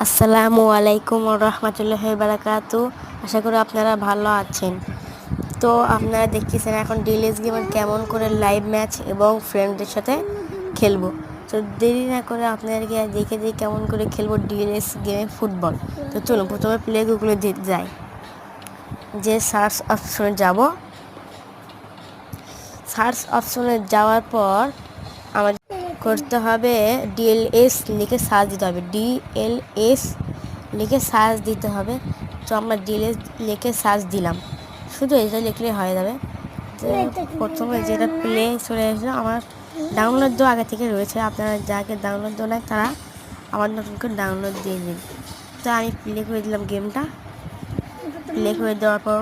আসসালামু আলাইকুম রহমতুল্লাহি বারাকাতু। আশা করি আপনারা ভালো আছেন। তো আপনারা দেখতেছেন এখন ডিএলএস গেমের কেমন করে লাইভ ম্যাচ এবং ফ্রেন্ডদের সাথে খেলবো। তো দেরি না করে আপনাদেরকে দেখে দিই কেমন করে খেলবো ডিএলএস গেমে ফুটবল। তো চলুন প্রথমে প্লে গুগলে যাই, যে সার্চ অপশনে যাব। সার্চ অপশনে যাওয়ার পর আমার করতে হবে ডিএলএস লিখে সার্চ দিতে হবে, ডিএলএস লিখে সার্চ দিতে হবে। তো আমরা ডিএলএস লিখে সার্চ দিলাম, শুধু এটা লিখলে হয়ে যাবে। তো প্রথমে যেটা প্লে চলে এসেছিলো, আমার ডাউনলোড দেওয়া আগে থেকে রয়েছে, আপনারা যাকে ডাউনলোড দেওয়া নাই তারা আবার নতুন করে ডাউনলোড দিয়ে দিন। তো আমি প্লে করে দিলাম গেমটা। প্লে করে দেওয়ার পর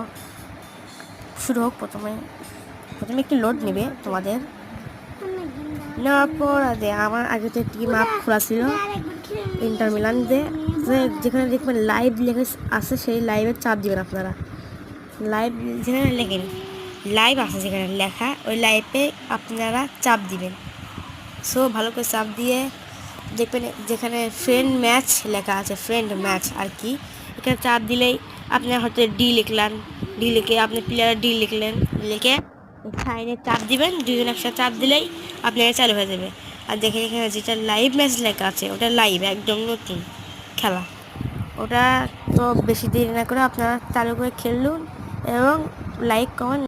শুরু হোক। প্রথমে একটু লোড নেবে তোমাদের। নেওয়ার পর আমার আগে তো টিম আপ খোলা ছিল ইন্টার মিলান, যেখানে দেখবেন লাইভ লেখা আছে সেই লাইভে চাপ দিবেন আপনারা। লাইভ যেখানে লেখেন লাইভ আছে, যেখানে লেখা ওই লাইভে আপনারা চাপ দিবেন। সো ভালো করে চাপ দিয়ে দেখবেন যেখানে ফ্রেন্ড ম্যাচ লেখা আছে, ফ্রেন্ড ম্যাচ আর কি, এখানে চাপ দিলেই আপনার হয়তো ডি লিখলেন, ডি লিখে আপনি প্লেয়ার ডি লিখে সাইনে চাপ দিবেন। দুজন একসাথে চাপ দিলেই আপনার চালু হয়ে যাবে। আর দেখেন এখানে যেটা লাইভ ম্যাচ লেখা আছে ওটা লাইভ, একদম নতুন খেলা। ওটা তো বেশি দেরি না করে আপনারা চালু করে খেলুন এবং লাইক কমেন্ট